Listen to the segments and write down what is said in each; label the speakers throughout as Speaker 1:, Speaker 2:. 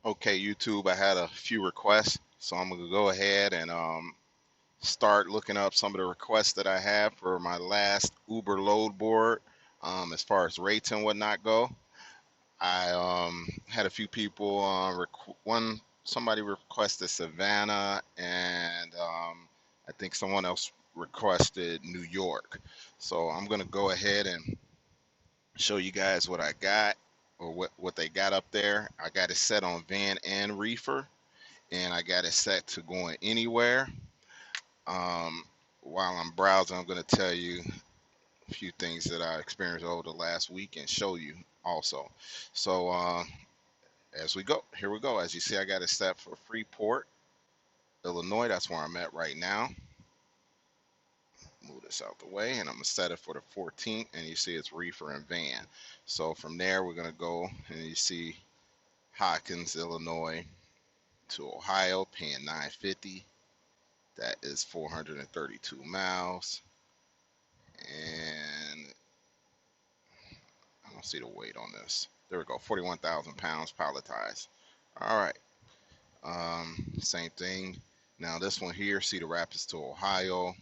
Speaker 1: Okay, YouTube, I had a few requests, so I'm gonna go ahead and start looking up some of the requests that I have for my last Uber load board. As far as rates and whatnot go, I had a few people. One somebody requested Savannah, and I think someone else requested New York. So I'm gonna go ahead and show you guys what I got or what they got up there. I got it set on van and reefer, and I got it set to going anywhere. Um, while I'm browsing, I'm going to tell you a few things that I experienced over the last week and show you also. So as we go, here we go. As you see, I got it set for Freeport, Illinois. That's where I'm at right now. Move this out the way, and I'm gonna set it for the 14th. And you see, it's reefer and van. So from there, we're gonna go, and you see Hopkins, Illinois, to Ohio, paying 950. That is 432 miles. And I don't see the weight on this. There we go, 41,000 pounds palletized. All right. Same thing. Now this one here, Cedar Rapids to Ohio,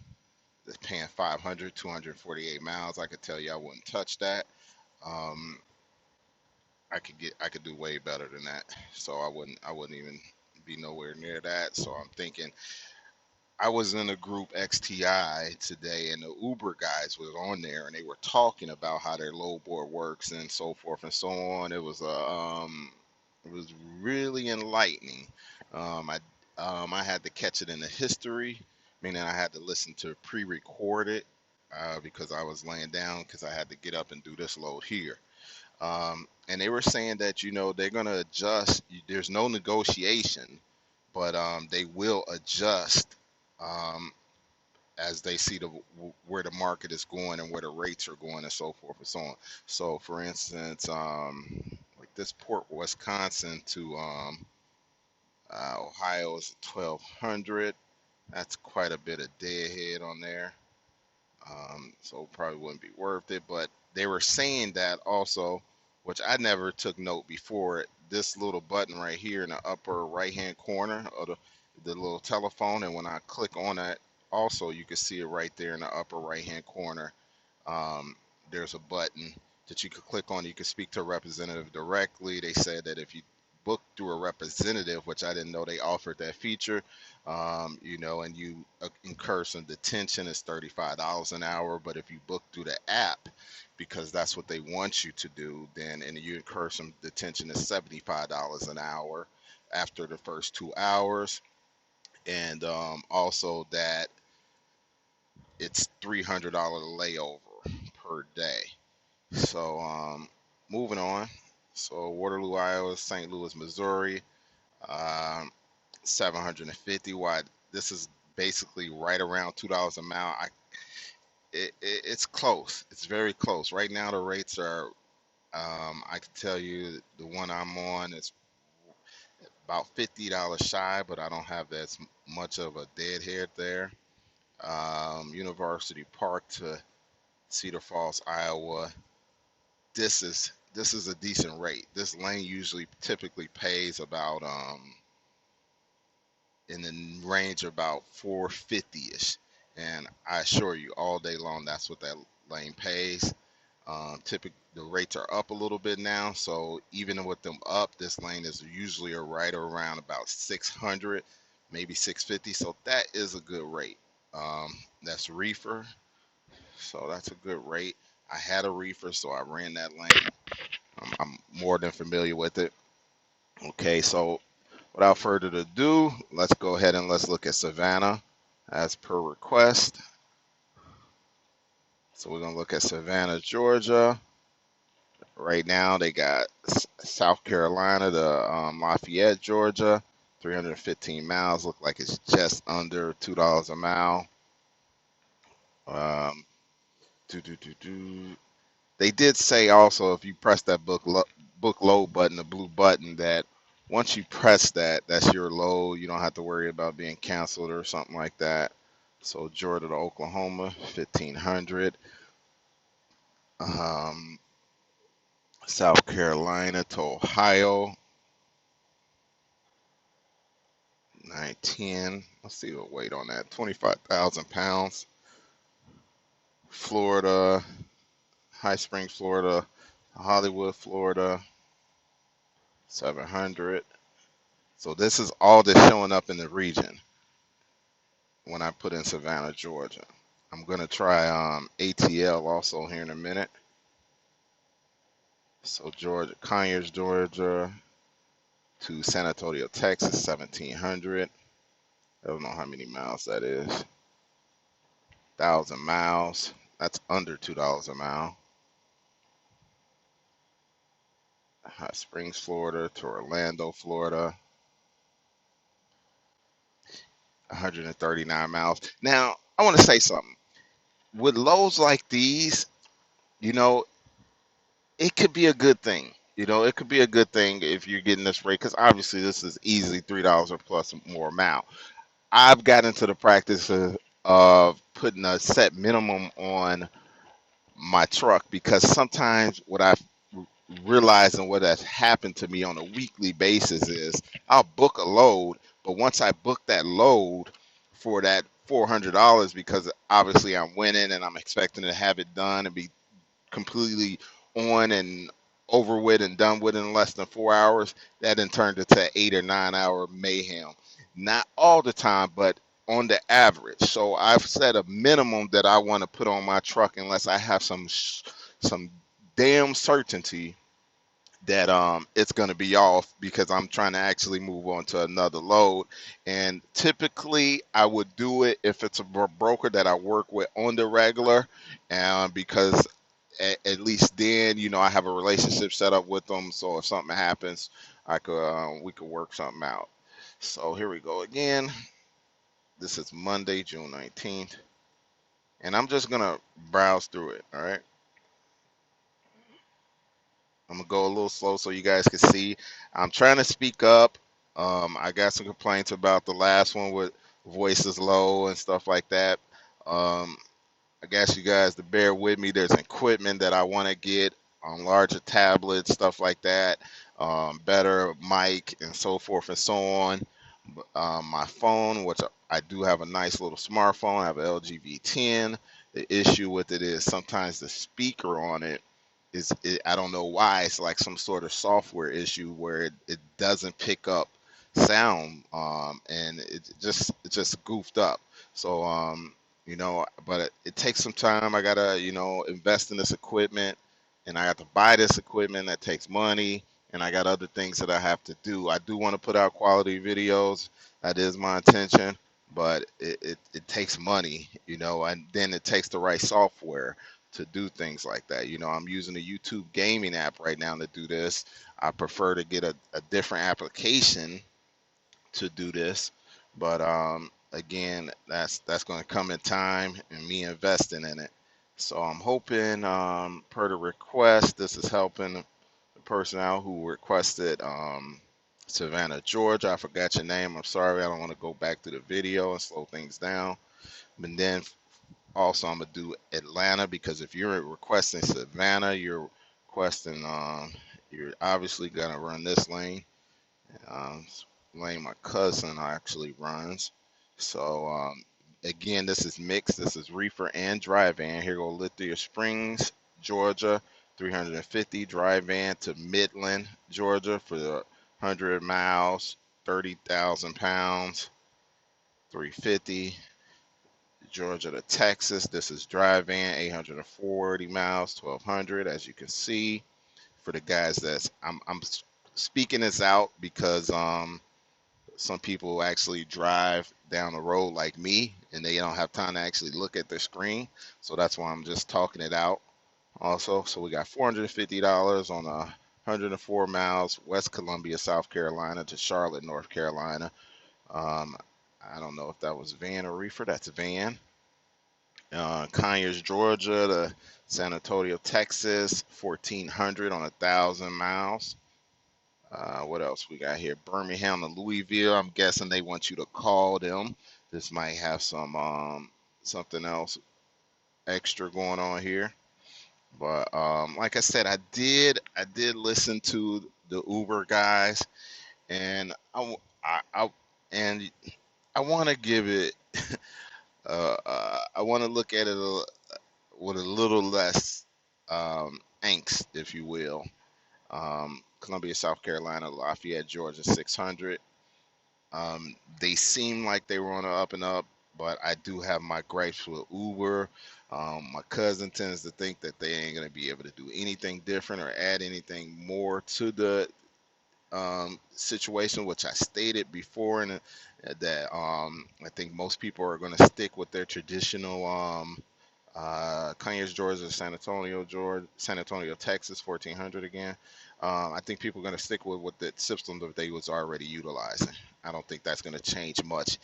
Speaker 1: is paying 500, 248 miles. I could tell you I wouldn't touch that. Um, I could do way better than that. So I wouldn't even be nowhere near that. So I'm thinking I was in a group XTI today, and the Uber guys was on there, and they were talking about how their load board works and so forth and so on. It was really enlightening. I had to catch it in the history, meaning I had to listen to pre-recorded because I was laying down because I had to get up and do this load here. And they were saying that they're gonna adjust. There's no negotiation, but they will adjust um, as they see where the market is going and where the rates are going and so forth and so on. So, for instance, like this Port Wisconsin to Ohio is 1,200. That's quite a bit of deadhead on there. So probably wouldn't be worth it. But they were saying that also, which I never took note before. This little button right here in the upper right hand corner of the little telephone, and when I click on that, also you can see it right there in the upper right hand corner. Um, there's a button that you could click on. You can speak to a representative directly. They said that if you book through a representative, which I didn't know they offered that feature, and you incur some detention, it's $35 an hour. But if you book through the app, because that's what they want you to do, then and you incur some detention, it's $75 an hour after the first 2 hours, and also that it's $300 layover per day. So moving on. So Waterloo, Iowa, St. Louis, Missouri, um, 750. Why this is basically right around $2 a mile. It's close. It's very close. Right now the rates are. I can tell you the one I'm on is about $50 shy, but I don't have as much of a deadhead there. University Park to Cedar Falls, Iowa. This is a decent rate. This lane usually typically pays about in the range of about 450ish, and I assure you, all day long, that's what that lane pays. Typically, the rates are up a little bit now, so even with them up, this lane is usually right around about 600, maybe 650. So that is a good rate. That's reefer, so that's a good rate. I had a reefer, so I ran that lane. I'm more than familiar with it. Okay, so without further ado, let's go ahead and let's look at Savannah as per request. So we're gonna look at Savannah, Georgia. Right now, they got South Carolina to Lafayette, Georgia, 315 miles. Look like it's just under $2 a mile. Um, They did say also if you press that book load button, the blue button, that once you press that, that's your load. You don't have to worry about being canceled or something like that. So Georgia to Oklahoma, 1,500. Um, South Carolina to Ohio, 10. Let's see the weight on that. 25,000 pounds. Florida, High Springs, Florida, Hollywood, Florida, 700. So this is all that's showing up in the region when I put in Savannah, Georgia. I'm gonna try ATL also here in a minute. So Georgia, Conyers, Georgia to San Antonio, Texas, 1,700. I don't know how many miles that is. 1,000 miles. That's under $2 a mile. Hot Springs, Florida to Orlando, Florida, 139 miles. Now, I want to say something. With lows like these, you know, it could be a good thing. It could be a good thing if you're getting this rate because obviously this is easily $3 or plus more amount. I've gotten into the practice of putting a set minimum on my truck because sometimes what I've realized and what has happened to me on a weekly basis is I'll book a load, but once I book that load for that $400 because obviously I'm winning and I'm expecting to have it done and be completely on and over with and done with in less than 4 hours, that then turned into 8 or 9 hour mayhem. Not all the time, but on the average. So I've set a minimum that I want to put on my truck unless I have some damn certainty that it's going to be off because I'm trying to actually move on to another load. And typically I would do it if it's a broker that I work with on the regular, because at least then I have a relationship set up with them. So if something happens, I could we could work something out. So here we go again. This is Monday, June 19th, and I'm just gonna browse through it. All right. I'm gonna go a little slow so you guys can see. I'm trying to speak up. I got some complaints about the last one with voices low and stuff like that. Um, I guess you guys to bear with me. There's equipment that I want to get on larger tablets, stuff like that, better mic and so forth and so on. My phone, which I do have a nice little smartphone, I have an LG V10. The issue with it is sometimes the speaker on it I don't know why it's like some sort of software issue where it doesn't pick up sound, and it just goofed up. So but it takes some time. I gotta invest in this equipment, and I have to buy this equipment that takes money, and I got other things that I have to do. I do want to put out quality videos. That is my intention, but it takes money, and then it takes the right software to do things like that. I'm using a YouTube gaming app right now to do this. I prefer to get a different application to do this, but again, that's going to come in time and me investing in it. So I'm hoping, per the request, this is helping the person out who requested Savannah, Georgia. I forgot your name. I'm sorry. I don't want to go back to the video and slow things down. And then also, I'm gonna do Atlanta because if you're requesting Savannah, you're obviously gonna run this lane. Um, Lane my cousin actually runs. So again, this is mixed. This is reefer and dry van. Here go Lithia Springs, Georgia, 350 dry van to Midland, Georgia for the 100 miles, 30,000 pounds, 350. Georgia to Texas. This is dry van, 840 miles, 1,200. As you can see, for the guys I'm speaking this out because some people actually drive down the road like me and they don't have time to actually look at their screen. So that's why I'm just talking it out. Also, so we got $450 on 104 miles, West Columbia, South Carolina to Charlotte, North Carolina. Um, I don't know if that was van or reefer. That's van. Conyers, Georgia to San Antonio, Texas, 1,400 on 1,000 miles. What else we got here? Birmingham to Louisville. I'm guessing they want you to call them. This might have some something else extra going on here. But like I said, I did listen to the Uber guys, and I and I want to give it. I want to look at it with a little less angst, if you will. Columbia, South Carolina, Lafayette, Georgia, 600. They seem like they were on the up and up, but I do have my gripes with Uber. My cousin tends to think that they ain't gonna be able to do anything different or add anything more to the situation, which I stated before, and that I think most people are going to stick with their traditional Conyers, Georgia, San Antonio, Texas, 1400 again. I think people are going to stick with the system that they was already utilizing. I don't think that's going to change much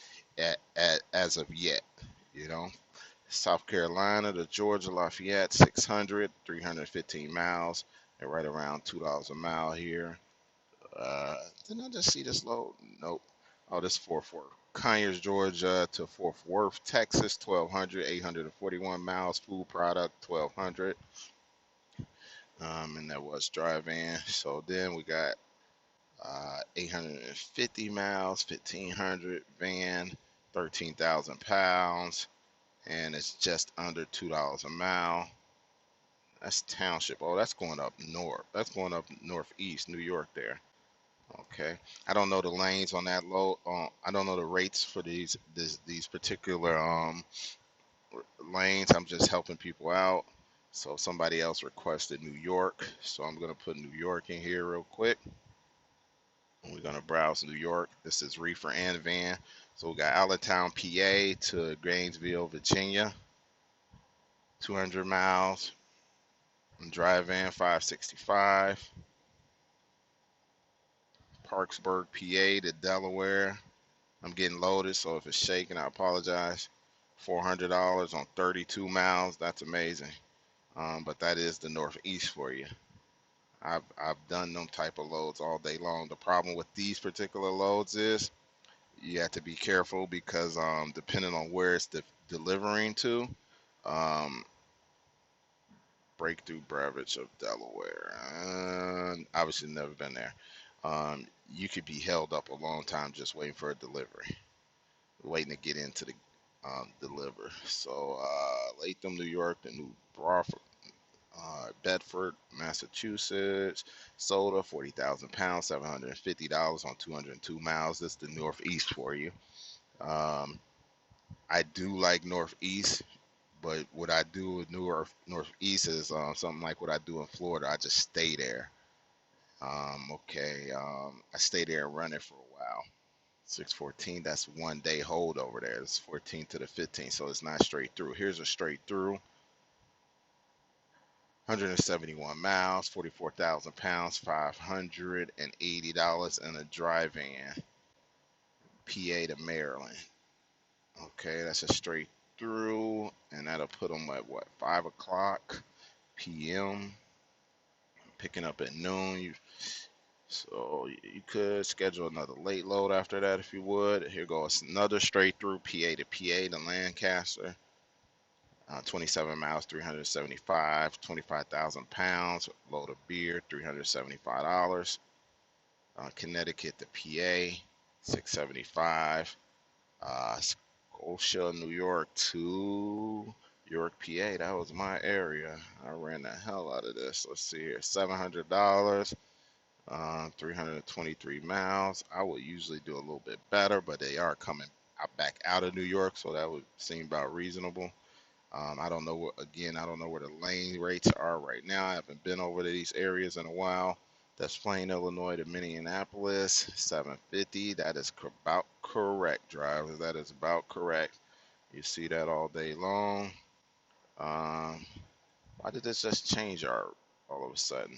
Speaker 1: as of yet. You know, South Carolina to Georgia, Lafayette, 600, 315 miles. They're right around $2 a mile here. Didn't I just see this load? Nope. Oh, this Fort Worth. Conyers, Georgia to Fort Worth, Texas, 1,200, 841 miles. Food product, 1,200. And that was drive-in. So then we got 850 miles, 1,500 van, 13,000 pounds, and it's just under $2 a mile. That's township. Oh, that's going up north. That's going up northeast, New York there. Okay. I don't know the lanes on that low. I don't know the rates for these particular lanes. I'm just helping people out. So somebody else requested New York, so I'm gonna put New York in here real quick. We're gonna browse New York. This is reefer and van. So we got Allentown, PA to Gainesville, Virginia, 200 miles. Drive van 565. Parksburg, PA to Delaware. I'm getting loaded, so if it's shaking, I apologize. $400 on 32 miles. That's amazing. But that is the Northeast for you. I've done them type of loads all day long. The problem with these particular loads is you have to be careful because depending on where it's delivering to, um, Breakthrough Beverage of Delaware. Obviously, never been there. You could be held up a long time just waiting for a delivery, waiting to get into the deliver. So Latham, New York, the New Braunford, Bedford, Massachusetts, soda, 40,000 pounds, $750 on 202 miles. That's the Northeast for you. Um, I do like Northeast, but what I do with Northeast is something like what I do in Florida. I just stay there. Okay, I stay there and run it for a while. 614, that's 1 day hold over there. It's 14 to the 15, so it's not straight through. Here's a straight through. 171 miles, 44,000 pounds, $580 and a drive in, PA to Maryland. Okay, that's a straight through, and that'll put them at what, 5 o'clock p.m. Picking up at noon. So you could schedule another late load after that if you would. Here goes another straight through, PA to PA to Lancaster. 27 miles, 375, 25,000 pounds, load of beer, $375. Connecticut to PA, 675. Scotia, New York to York, PA. That was my area. I ran the hell out of this. Let's see here, $700. 323 miles. I would usually do a little bit better, but they are coming back out of New York, so that would seem about reasonable. I don't know again, I don't know where the lane rates are right now. I haven't been over to these areas in a while. That's Plain, Illinois to Minneapolis, 750. That is about correct, drivers. That is about correct. You see that all day long. Um, why did this just change all of a sudden?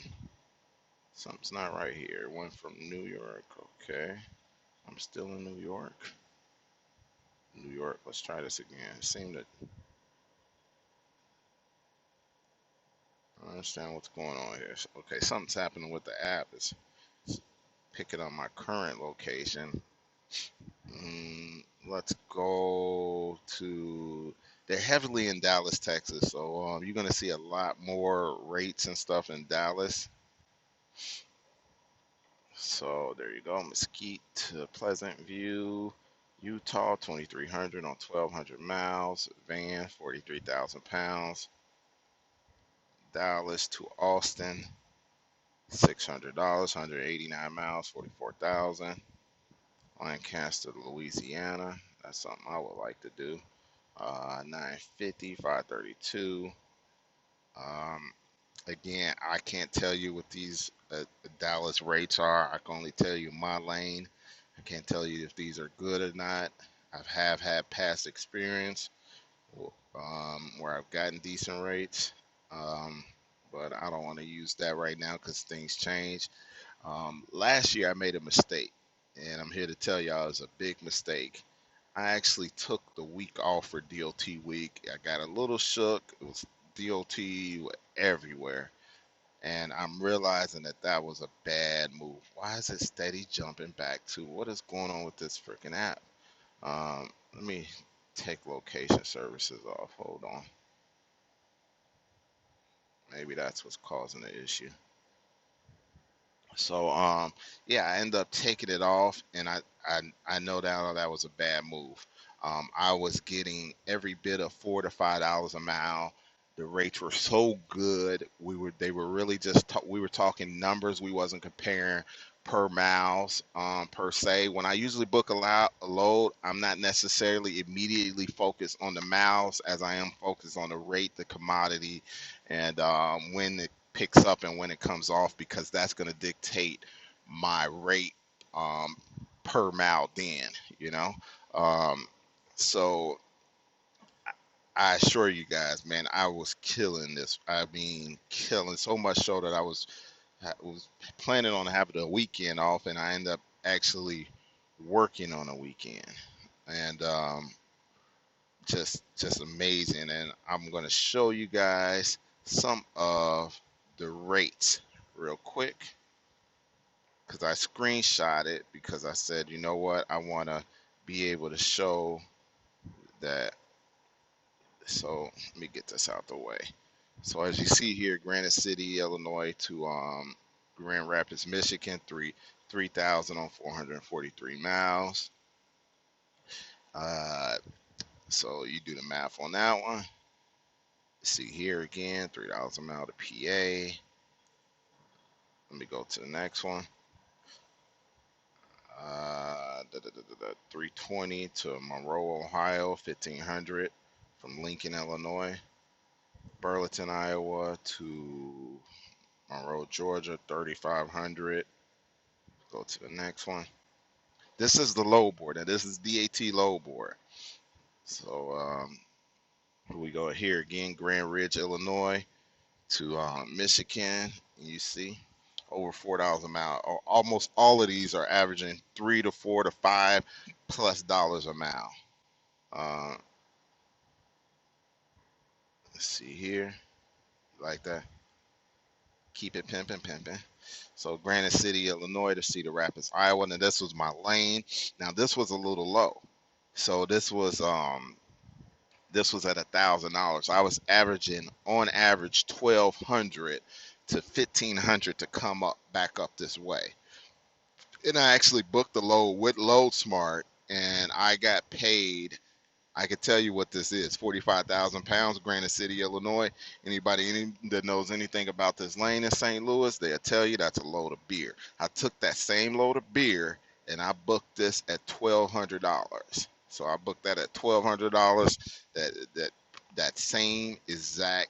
Speaker 1: Something's not right here. It went from New York. Okay. I'm still in New York. New York. Let's try this again. It seemed to I understand what's going on here. Okay, something's happening with the app. It's picking up my current location. Let's go to. They're heavily in Dallas, Texas, so you're gonna see a lot more rates and stuff in Dallas. So there you go, Mesquite to Pleasant View. Utah 2300 on 1200 miles. Van 43,000 pounds. Dallas to Austin $600, 189 miles, 44,000. Lancaster, Louisiana. That's something I would like to do. 950, 532. Um, Again, I can't tell you what these Dallas rates are. I can only tell you my lane. I can't tell you if these are good or not. I have had past experience where I've gotten decent rates, um, but I don't want to use that right now because things change. Last year I made a mistake, and I'm here to tell y'all it's a big mistake. I actually took the week off for DOT week. I got a little shook. It was DOT everywhere, and I'm realizing that that was a bad move. Why is it steady jumping back to what is going on with this freaking app? Let me take location services off. Hold on. Maybe that's what's causing the issue. So yeah, I ended up taking it off, and I know that was a bad move. I was getting every bit of $4 to $5 a mile. The rates were so good. They were really just we were talking numbers. We wasn't comparing per miles per se. When I usually book a load, I'm not necessarily immediately focused on the miles as I am focused on the rate, the commodity, and when it picks up and when it comes off, because that's going to dictate my rate um, per mile then, you know. Um, so I assure you guys, man, I was killing this. I mean, killing so much so that I was planning on having a weekend off, and I ended up actually working on a weekend, and just amazing. And I'm going to show you guys some of the rates real quick because I screenshot it because I said, you know what, I want to be able to show that. So let me get this out the way. So as you see here, Granite City, Illinois to Grand Rapids, Michigan, 3,000 on 443 miles. Uh, so you do the math on that one. See here again, $3 a mile to PA. Let me go to the next one. 320 to Monroe, Ohio, 1,500 from Lincoln, Illinois. Burlington, Iowa to Monroe, Georgia, 3,500. Go to the next one. This is the low board, and this is DAT low board. So here we go here again, Grand Ridge, Illinois to Michigan. You see, over $4 a mile. Almost all of these are averaging 3 to 4 to 5+ dollars a mile. Uh, let's see here, like that. Keep it pimping, pimping. So Granite City, Illinois to Cedar Rapids, Iowa. Now this was my lane. Now this was a little low. So this was at $1,000. I was averaging on average 1,200 to 1,500 to come up back up this way. And I actually booked the load with Load Smart, and I got paid. I could tell you what this is: 45,000 pounds, Granite City, Illinois. Anybody that knows anything about this lane in St. Louis, they'll tell you that's a load of beer. I took that same load of beer and I booked this at $1,200. So I booked that at $1,200. That same exact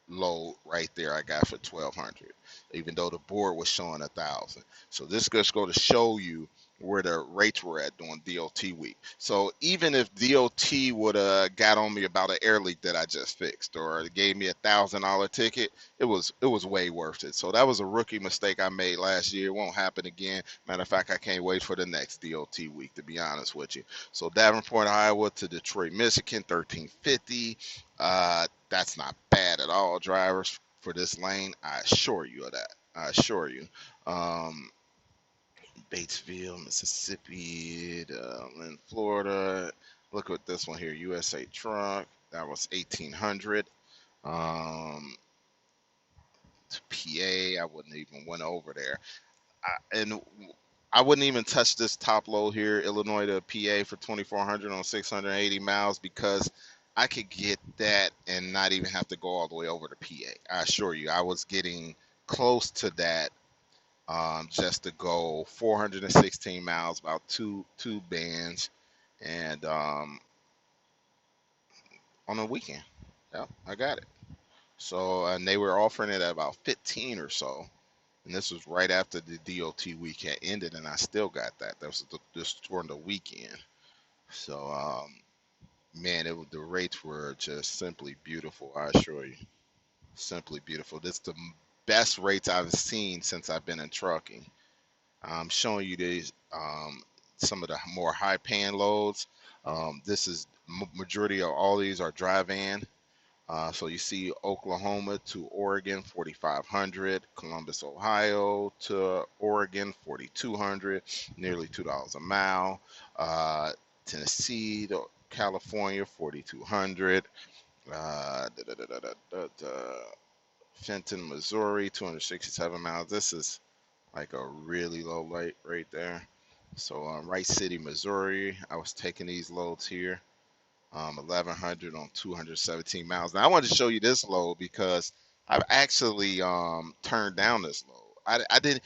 Speaker 1: load right there I got for 1,200, even though the board was showing 1,000. So this just go to show you where the rates were at during DOT week. So even if DOT would have got on me about an air leak that I just fixed, or gave me $1,000 ticket, it was way worth it. So that was a rookie mistake I made last year. It won't happen again. Matter of fact, I can't wait for the next DOT week, to be honest with you. So Davenport, Iowa to Detroit, Michigan, 1350. That's not bad at all, drivers, for this lane. I assure you of that. I assure you. Um, Batesville, Mississippi, in Florida. Look at this one here, USA Truck. That was 1,800. To PA, I wouldn't even went over there. And I wouldn't even touch this top load here, Illinois to PA for 2,400 on 680 miles, because I could get that and not even have to go all the way over to PA. I assure you, I was getting close to that, just to go 416 miles, about two bands, and on a weekend. Yep, I got it. So, and they were offering it at about 15 or so. And this was right after the DOT week had ended, and I still got that. That was this during the weekend. So, man, the rates were just simply beautiful. I assure you, simply beautiful. This is the best rates I've seen since I've been in trucking. I'm showing you these, some of the more high paying loads. This is majority of all these are dry van. So you see Oklahoma to Oregon, 4,500. Columbus, Ohio to Oregon, 4,200, nearly $2 a mile. Tennessee to California, 4,200. Fenton, Missouri, 267 miles. This is like a really low rate there. So Rice City, Missouri, I was taking these loads here. 1100 on 217 miles. Now I wanted to show you this load because I've actually turned down this load. I didn't.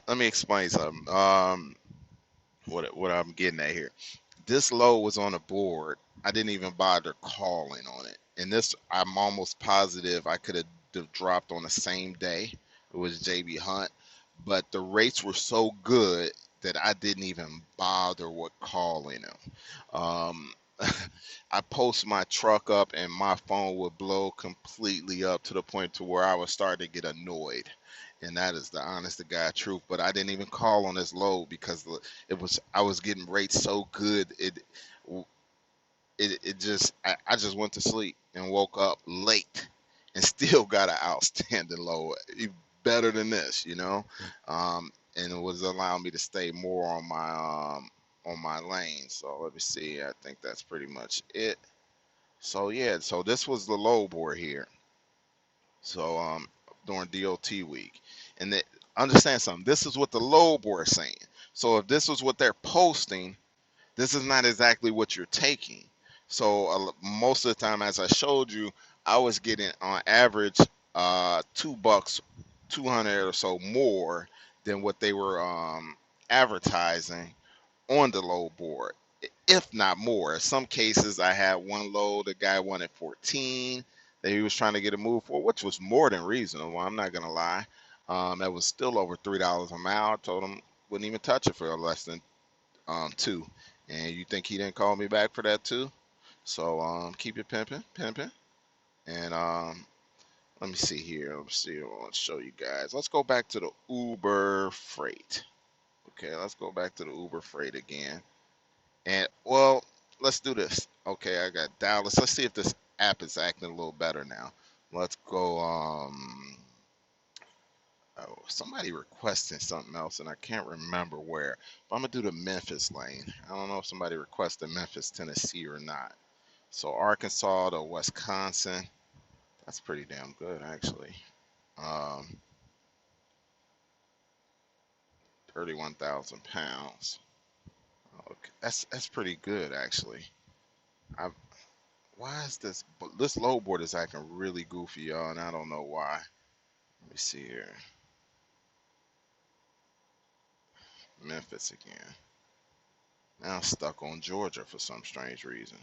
Speaker 1: Let me explain something. What I'm getting at here. This load was on a board. I didn't even bother calling on it, and this I'm almost positive I could have dropped on the same day. It was JB Hunt, but the rates were so good that I didn't even bother with calling them. Um, I post my truck up and my phone would blow completely up to the point to where I would start to get annoyed. And that is the honest to God truth. But I didn't even call on this load because I was getting rates so good it just I just went to sleep and woke up late and still got an outstanding load. Better than this, you know. And it was allowing me to stay more on my lane. So let me see. I think that's pretty much it. So yeah, so this was the low board here. So during DOT week, and that understand something. This is what the low board is saying. So if this was what they're posting, this is not exactly what you're taking. So most of the time, as I showed you, I was getting on average $2, 200 or so more than what they were advertising on the load board, if not more. In some cases, I had one load, the guy wanted 14 that he was trying to get a move for, which was more than reasonable. I'm not gonna lie. That was still over $3 a mile. I told him wouldn't even touch it for less than two. And you think he didn't call me back for that too? So keep it pimping, pimping. And let me see here. Let me see. I want to show you guys. Let's go back to the Uber Freight. Okay, let's go back to the Uber Freight again. And well, let's do this. Okay, I got Dallas. Let's see if this app is acting a little better now. Let's go. Oh, somebody requesting something else, and I can't remember where. But I'm gonna do the Memphis lane. I don't know if somebody requested Memphis, Tennessee, or not. So Arkansas to Wisconsin. That's pretty damn good, actually. Um, 31,000 pounds. Okay, that's pretty good, actually. I Why is this low board is acting really goofy, y'all, and I don't know why. Let me see here. Memphis again. Now I'm stuck on Georgia for some strange reason.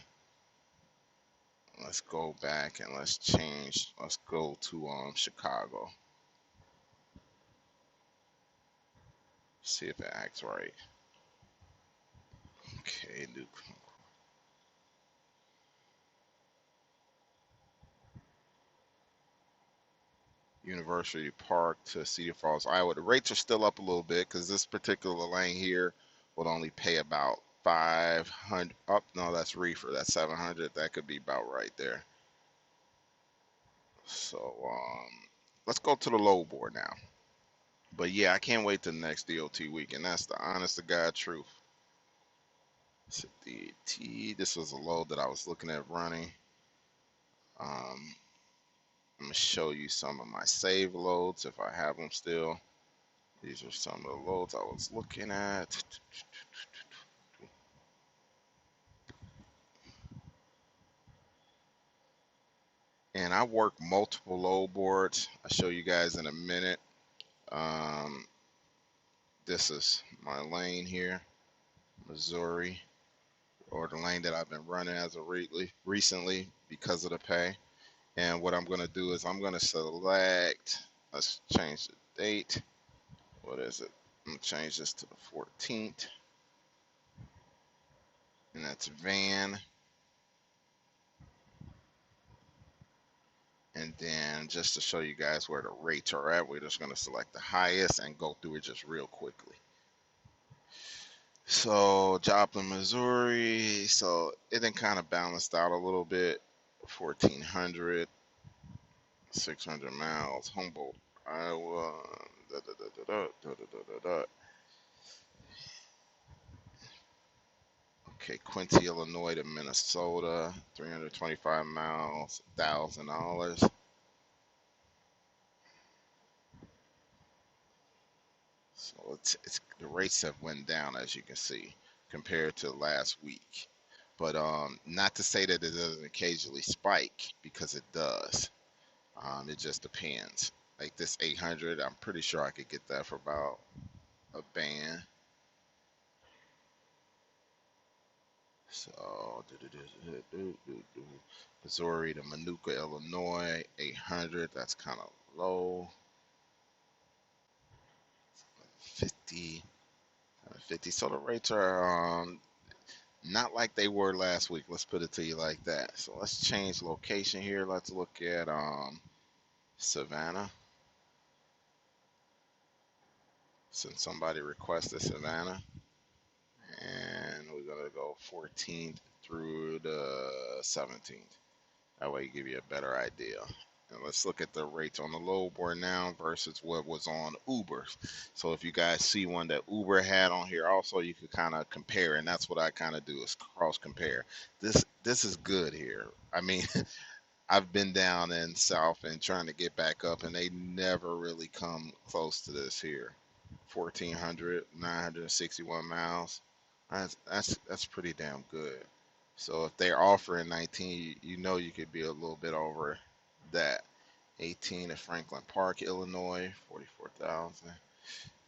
Speaker 1: Let's go back and let's change. Let's go to Chicago. See if it acts right. Okay, new University Park to Cedar Falls, Iowa. The rates are still up a little bit because this particular lane here would only pay about 500. Up, no, that's reefer. That's 700. That could be about right there. So let's go to the low board now. But yeah, I can't wait till the next DOT week, and that's the honest to God truth. DT. This was a load that I was looking at running. I'm gonna show you some of my save loads if I have them still. These are some of the loads I was looking at. And I work multiple load boards. I'll show you guys in a minute. Um, this is my lane here, Missouri, or the lane that I've been running as of recently because of the pay. And what I'm going to do is I'm going to select, let's change the date. What is it? I'm going to change this to the 14th. And that's van. And then just to show you guys where the rates are at, we're just going to select the highest and go through it just real quickly. So Joplin, Missouri. So it then kind of balanced out a little bit. 1,400, 600 miles. Humboldt, Iowa. Da, da, da, da, da, da, da, da, da. Okay, Quincy, Illinois to Minnesota. 325 miles. $1,000. So it's the rates have went down as you can see compared to last week. But not to say that it doesn't occasionally spike because it does. It just depends. Like this 800, I'm pretty sure I could get that for about a band. So Missouri to Manuka, Illinois, 800. That's kind of low. 50, 50. So the rates are not like they were last week. Let's put it to you like that. So let's change location here. Let's look at Savannah. Since somebody requested Savannah, and we're gonna go 14th through the 17th. That way, give you a better idea. And let's look at the rates on the load board now versus what was on Uber. So if you guys see one that Uber had on here, also you could kind of compare, and that's what I kind of do is cross compare. This is good here. I mean, I've been down in South and trying to get back up, and they never really come close to this here. 1,400, 961 miles. That's pretty damn good. So if they're offering 19, you know you could be a little bit over that. 18 at Franklin Park, Illinois, 44,000.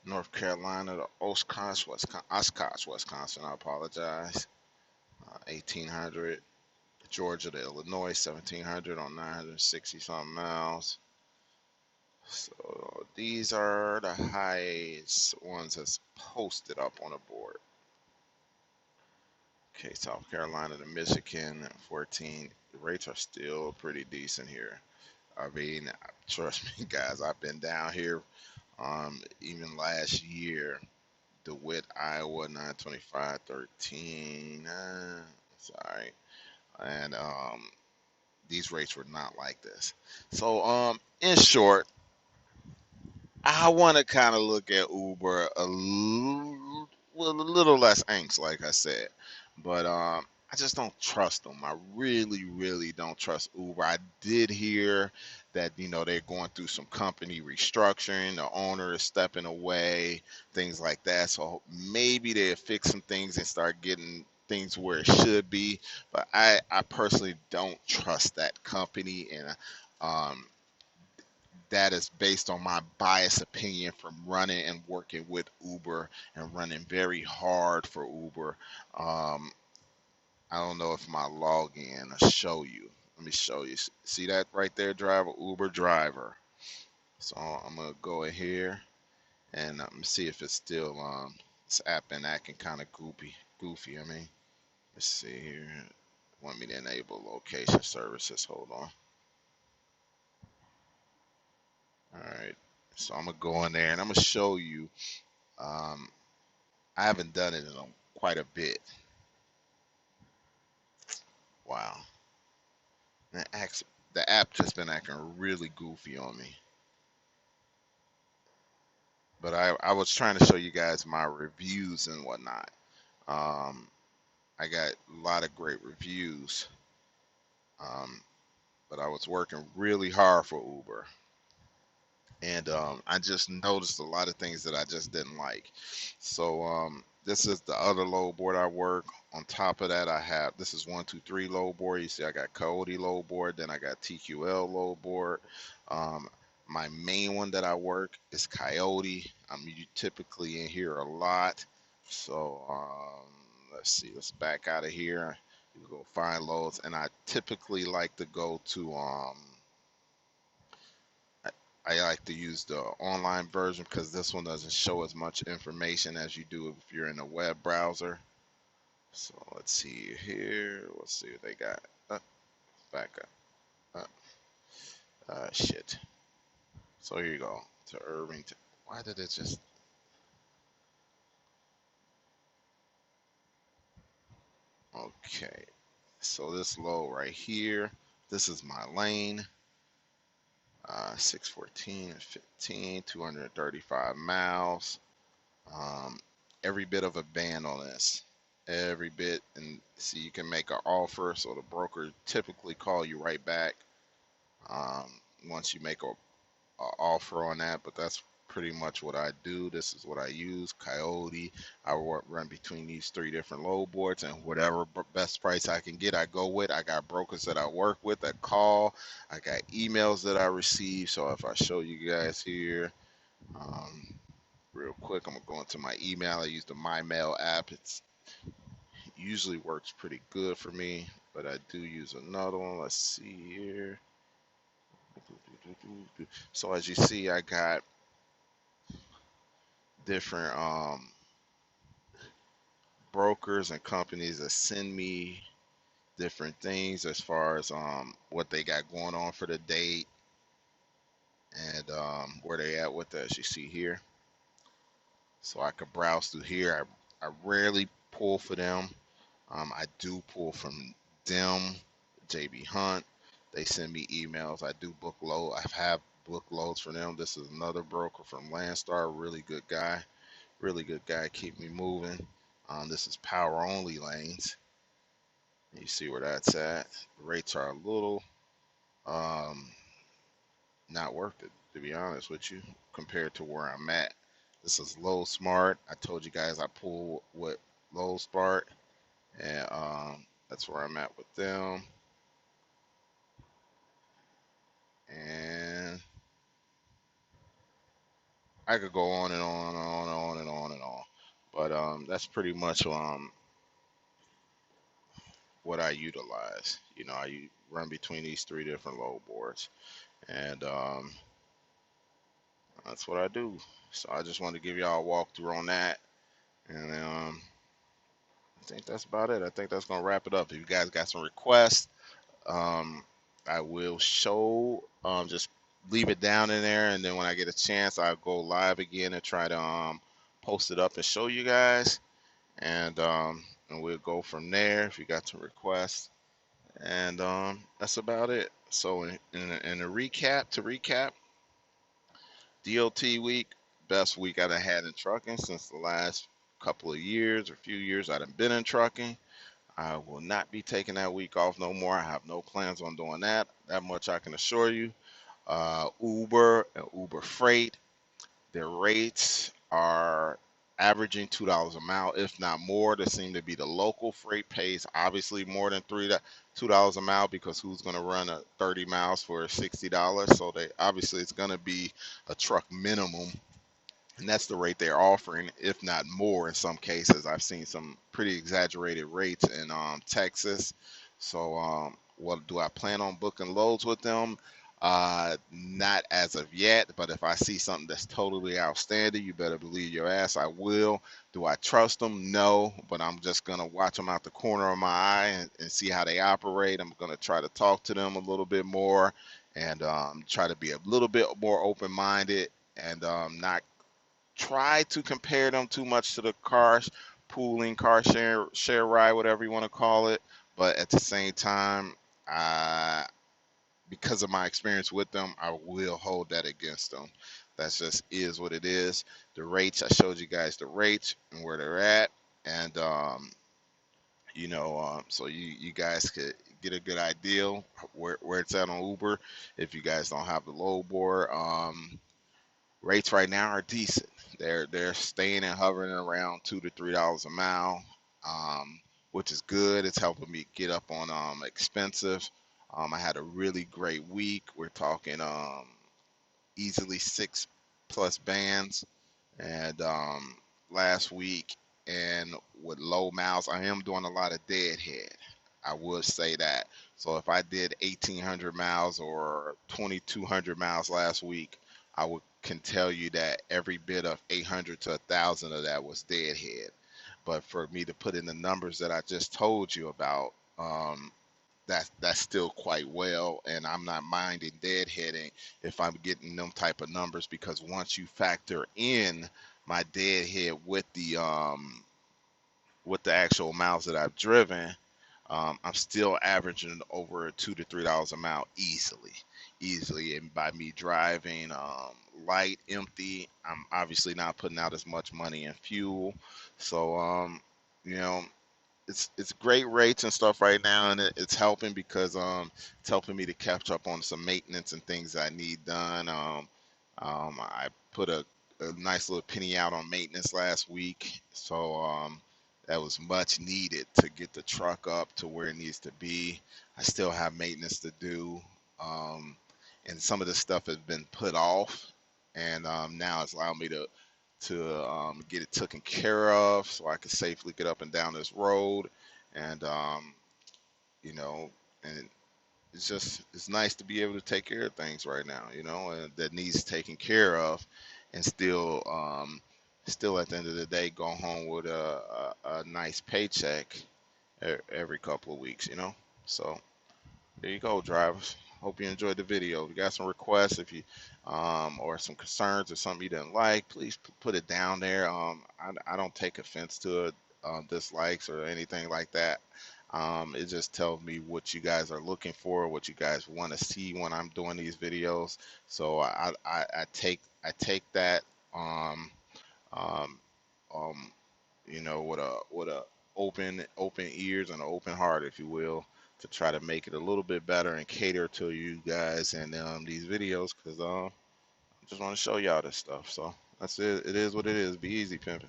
Speaker 1: North Carolina to Oshkosh, Oshkosh, Wisconsin. I apologize. 1,800. Georgia to Illinois, 1,700 on 960 something miles. So these are the highest ones that's posted up on the board. Okay, South Carolina to Michigan, 14. The rates are still pretty decent here. I mean, trust me, guys, I've been down here. Even last year, DeWitt, Iowa, 925, 13. Sorry, and these rates were not like this. So, in short, I want to kind of look at Uber with a little less angst, like I said, but I just don't trust them. I really, really don't trust Uber. I did hear that they're going through some company restructuring. The owner is stepping away, things like that. So maybe they'll fix some things and start getting things where it should be. But I personally don't trust that company, and um, that is based on my biased opinion from running and working with Uber and running very hard for Uber. Um, I don't know if my login will show you. Let me show you. See that right there, driver? Uber driver. So I'm gonna go in here and see if it's still this app been acting kind of goofy. I mean, let's see here. Want me to enable location services? Hold on. All right. So I'm gonna go in there and I'm gonna show you. Um, I haven't done it in quite a bit. Wow. The app just been acting really goofy on me. But I was trying to show you guys my reviews and whatnot. Um, I got a lot of great reviews. Um, but I was working really hard for Uber. and I just noticed a lot of things that I just didn't like. So this is the other load board I work. On top of that, I have this is 123 load board. You see, I got Coyote load board, then I got TQL load board. Um, my main one that I work is Coyote. You typically in here a lot. So let's see, let's back out of here. You go find loads, and I typically like to go to I like to use the online version because this one doesn't show as much information as you do if you're in a web browser. So let's see here. Let's see what they got. Back up. Shit. So here you go. To Irvington. Why did it just? Okay. So this low right here. This is my lane. 614 and 15, 235 miles. Um, every bit of a band on this, every bit, and see you can make an offer. So the broker typically call you right back um, once you make a offer on that. But that's pretty much what I do. This is what I use. Coyote. I run between these three different load boards, and whatever best price I can get, I go with. I got brokers that I work with that call. I got emails that I receive. So if I show you guys here. Um, Real quick, I'm gonna go into my email. I use the MyMail app. It usually works pretty good for me, but I do use another one. Let's see here. So as you see, I got different brokers and companies that send me different things as far as what they got going on for the date and where they at with that, as you see here. So I could browse through here. I rarely pull for them. I do pull from them, JB Hunt. They send me emails. I do book load. I have book loads for them. This is another broker from Landstar. Really good guy. Really good guy. Keep me moving. This is power only lanes. You see where that's at. The rates are a little um, not worth it, to be honest with you, compared to where I'm at. This is Low Smart. I told you guys I pull with Low Smart, and that's where I'm at with them. And I could go on and on and on and on and on and on. But that's pretty much what I utilize. I run between these three different load boards, and that's what I do. So I just wanted to give y'all a walkthrough on that, and I think that's about it. I think that's gonna wrap it up. If you guys got some requests, um, I will show. Just leave it down in there, and then when I get a chance, I'll go live again and try to post it up and show you guys, and we'll go from there. If you got some requests, and that's about it. So in a recap, DOT week, best week I've had in trucking since the last couple of years or few years I've been in trucking. I will not be taking that week off no more. I have no plans on doing that. That much I can assure you. Uber and Uber Freight, their rates are averaging $2 a mile, if not more. They seem to be the local freight pays obviously more than $2 a mile because who's going to run a 30 miles for $60? So they obviously it's going to be a truck minimum, and that's the rate they're offering, if not more in some cases. I've seen some pretty exaggerated rates in Texas. So, what do I plan on booking loads with them? Not as of yet, but if I see something that's totally outstanding, you better believe your ass I will. Do I trust them? No, but I'm just gonna watch them out the corner of my eye and see how they operate. I'm gonna try to talk to them a little bit more and try to be a little bit more open-minded and not try to compare them too much to the pooling, car share ride, whatever you want to call it. But at the same time, I, because of my experience with them, I will hold that against them. That just is what it is. The rates, I showed you guys the rates and where they're at, and so you guys could get a good idea where it's at on Uber if you guys don't have the low board. Rates right now are decent. They're staying and hovering around $2 to $3 a mile, um, which is good. It's helping me get up on expensive. I had a really great week. We're talking easily 6+ bands, and last week, and with low miles, I am doing a lot of deadhead. I would say that. So if I did 1,800 miles or 2,200 miles last week, I would can tell you that every bit of 800 to 1,000 of that was deadhead. But for me to put in the numbers that I just told you about, that's still quite well, and I'm not minding deadheading if I'm getting them type of numbers, because once you factor in my deadhead with the actual miles that I've driven, I'm still averaging over $2 to $3 a mile easily, easily. And by me driving light, empty, I'm obviously not putting out as much money in fuel. So you know, it's great rates and stuff right now, and it's helping because it's helping me to catch up on some maintenance and things I need done. I put a nice little penny out on maintenance last week, so that was much needed to get the truck up to where it needs to be. I still have maintenance to do, um, and some of the stuff has been put off, and now it's allowed me to get it taken care of so I can safely get up and down this road. And you know, and it's nice to be able to take care of things right now, and that needs taken care of, and still at the end of the day go home with a nice paycheck every couple of weeks. So there you go, drivers. Hope you enjoyed the video. If you got some requests, if you or some concerns or something you didn't like, please put it down there. I don't take offense to it, dislikes or anything like that. It just tells me what you guys are looking for, what you guys want to see when I'm doing these videos. So I take that um, um, um, with a open ears and an open heart, if you will, to try to make it a little bit better and cater to you guys and these videos, because I just want to show y'all this stuff. So that's it. It is what it is. Be easy, pimping.